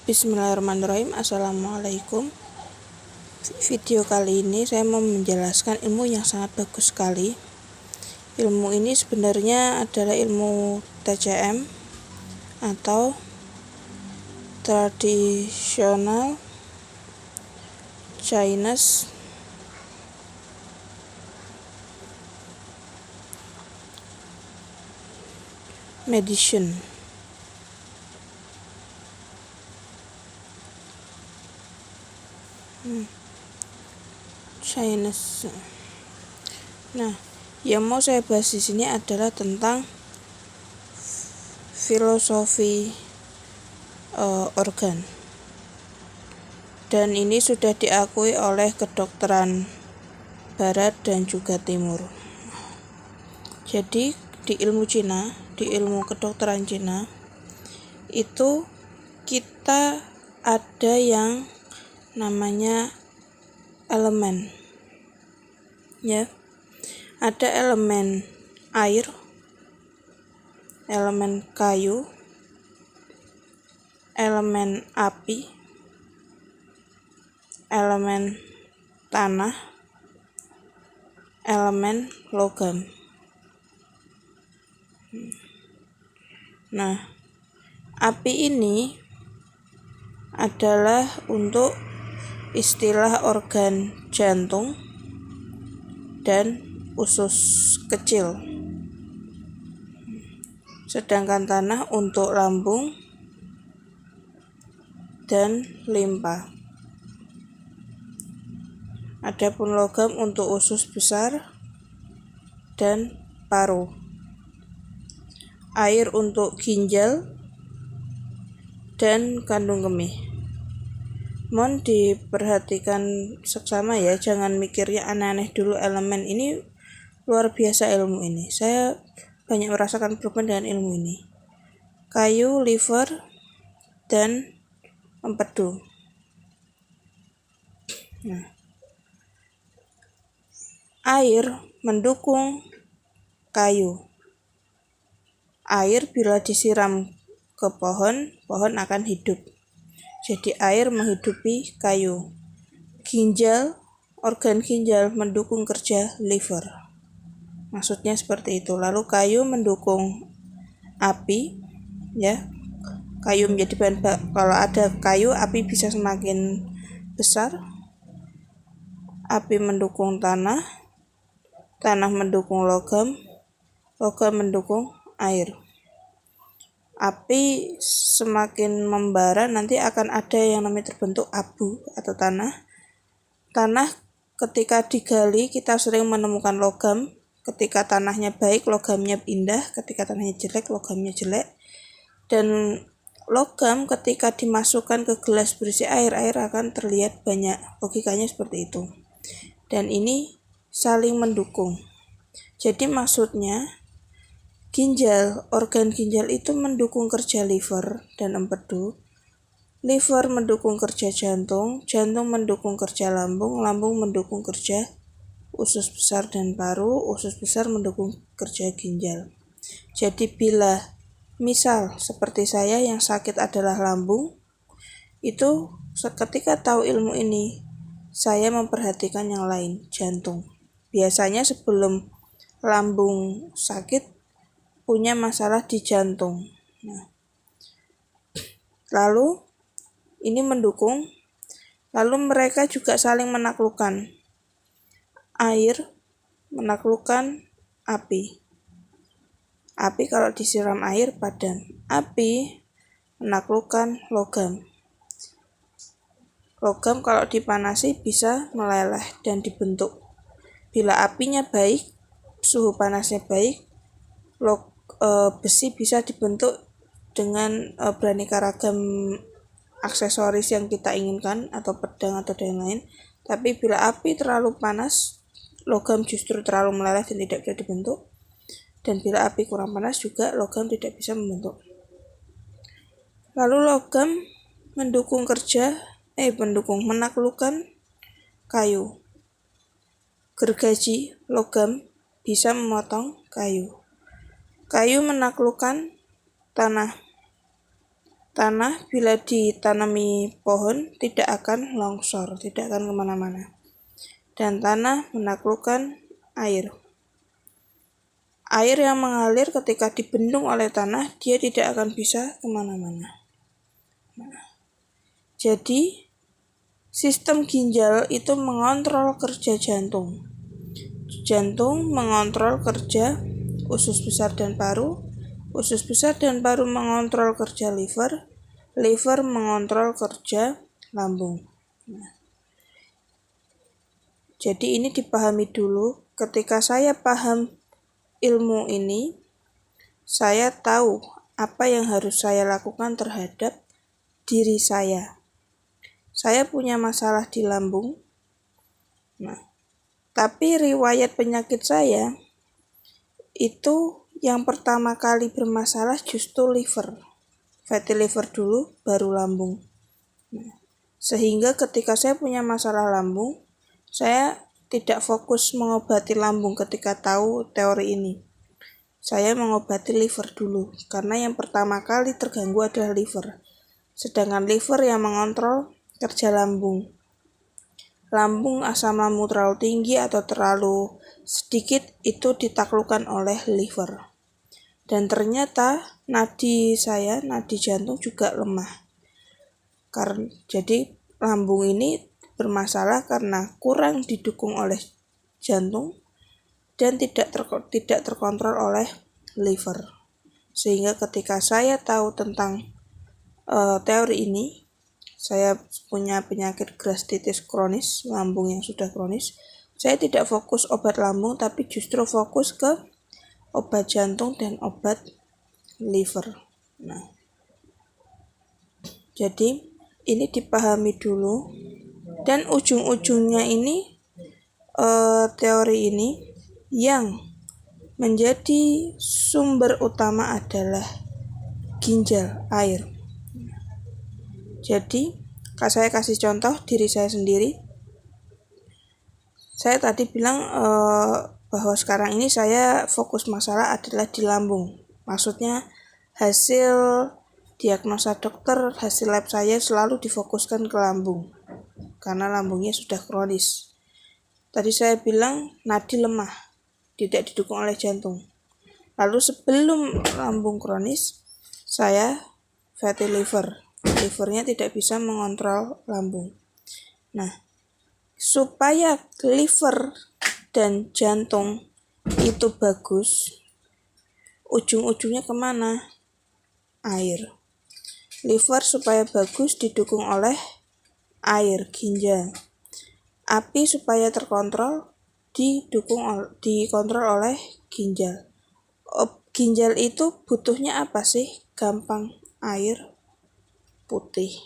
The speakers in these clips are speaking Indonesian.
Bismillahirrahmanirrahim. Assalamualaikum. Video kali ini saya mau menjelaskan ilmu yang sangat bagus sekali. Ilmu ini sebenarnya adalah ilmu TCM atau Traditional Chinese Medicine. Chinese. Nah, yang mau saya bahas di sini adalah tentang filosofi organ. Dan ini sudah diakui oleh kedokteran barat dan juga timur. Jadi di ilmu Cina, di ilmu kedokteran Cina itu kita ada yang namanya elemen, ya. Ada elemen air, elemen kayu, elemen api, elemen tanah, elemen logam. Nah, api ini adalah untuk istilah organ jantung dan usus kecil. Sedangkan tanah untuk lambung dan limpa. Adapun logam untuk usus besar dan paru. Air untuk ginjal dan kandung kemih. Mohon diperhatikan seksama ya, jangan mikirnya aneh-aneh dulu. Elemen ini luar biasa ilmu ini. Saya banyak merasakan perubahan dengan ilmu ini. Kayu, liver, dan empedu. Nah, air mendukung kayu. Air bila disiram ke pohon, pohon akan hidup. Jadi air menghidupi kayu. Ginjal, organ ginjal mendukung kerja liver. Maksudnya seperti itu. Lalu kayu mendukung api, ya. Kayu menjadi bahan kalau ada kayu, api bisa semakin besar. Api mendukung tanah, tanah mendukung logam, logam mendukung air. Api semakin membara, nanti akan ada yang namanya terbentuk abu atau tanah. Tanah ketika digali kita sering menemukan logam. Ketika tanahnya baik, logamnya indah. Ketika tanahnya jelek, logamnya jelek. Dan logam ketika dimasukkan ke gelas berisi air, air akan terlihat banyak. Logikanya seperti itu. Dan ini saling mendukung. Jadi maksudnya ginjal, organ ginjal itu mendukung kerja liver dan empedu. Liver mendukung kerja jantung, jantung mendukung kerja lambung, lambung mendukung kerja usus besar dan paru, usus besar mendukung kerja ginjal. Jadi bila misal seperti saya yang sakit adalah lambung, itu ketika tahu ilmu ini, saya memperhatikan yang lain, jantung. Biasanya sebelum lambung sakit, punya masalah di jantung. Nah, lalu ini mendukung, lalu mereka juga saling menaklukkan. Air menaklukkan api. Api kalau disiram air padam. Api menaklukkan logam. Logam kalau dipanasi bisa meleleh dan dibentuk. Bila apinya baik, suhu panasnya baik, besi bisa dibentuk dengan beraneka ragam aksesoris yang kita inginkan atau pedang atau lain-lain. Tapi bila api terlalu panas, logam justru terlalu meleleh dan tidak bisa dibentuk. Dan bila api kurang panas juga logam tidak bisa membentuk. Lalu logam menaklukkan kayu. Gergaji logam bisa memotong kayu. Kayu menaklukkan tanah. Tanah bila ditanami pohon tidak akan longsor, tidak akan kemana-mana. Dan tanah menaklukkan air. Air yang mengalir ketika dibendung oleh tanah, dia tidak akan bisa kemana-mana. Jadi, sistem ginjal itu mengontrol kerja jantung. Jantung mengontrol kerja usus besar dan paru. Usus besar dan paru mengontrol kerja liver. Liver mengontrol kerja lambung. Jadi ini dipahami dulu. Ketika saya paham ilmu ini, saya tahu apa yang harus saya lakukan terhadap diri saya. Saya punya masalah di lambung. Tapi riwayat penyakit saya itu yang pertama kali bermasalah justru liver. Fatty liver dulu, baru lambung. Sehingga ketika saya punya masalah lambung, saya tidak fokus mengobati lambung ketika tahu teori ini. Saya mengobati liver dulu, karena yang pertama kali terganggu adalah liver. Sedangkan liver yang mengontrol kerja lambung. Lambung asam lambung terlalu tinggi atau terlalu sedikit itu ditaklukkan oleh liver. Dan ternyata nadi jantung juga lemah. Jadi lambung ini bermasalah karena kurang didukung oleh jantung dan tidak terkontrol oleh liver. Sehingga ketika saya tahu tentang teori ini, saya punya penyakit gastritis kronis, lambung yang sudah kronis. Saya tidak fokus obat lambung, tapi justru fokus ke obat jantung dan obat liver. Jadi ini dipahami dulu, dan ujung-ujungnya ini teori ini yang menjadi sumber utama adalah ginjal, air. Jadi, saya kasih contoh diri saya sendiri. Saya tadi bilang bahwa sekarang ini saya fokus masalah adalah di lambung. Maksudnya hasil diagnosa dokter, hasil lab saya selalu difokuskan ke lambung. Karena lambungnya sudah kronis. Tadi saya bilang nadi lemah, tidak didukung oleh jantung. Lalu sebelum lambung kronis, saya fatty liver. Livernya tidak bisa mengontrol lambung. Supaya liver dan jantung itu bagus, ujung-ujungnya kemana? Air. Liver supaya bagus didukung oleh air, ginjal. Api supaya terkontrol dikontrol oleh ginjal. Ginjal itu butuhnya apa sih? Gampang, air putih.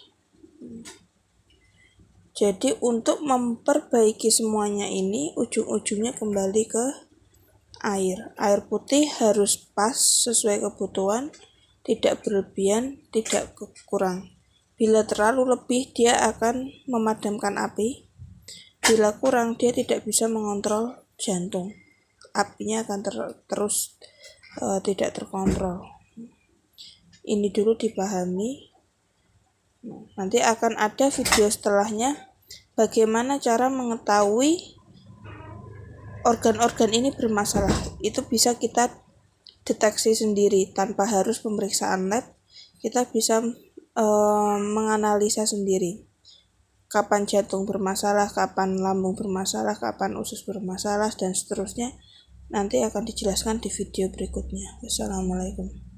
Jadi untuk memperbaiki semuanya ini, ujung-ujungnya kembali ke air. Air putih harus pas sesuai kebutuhan, tidak berlebihan, tidak kurang. Bila terlalu lebih, dia akan memadamkan api. Bila kurang, dia tidak bisa mengontrol jantung. Apinya akan terus tidak terkontrol. Ini dulu dipahami. Nanti akan ada video setelahnya bagaimana cara mengetahui organ-organ ini bermasalah. Itu bisa kita deteksi sendiri tanpa harus pemeriksaan lab. Kita bisa menganalisa sendiri. Kapan jantung bermasalah, kapan lambung bermasalah, kapan usus bermasalah, dan seterusnya. Nanti akan dijelaskan di video berikutnya. Wassalamualaikum.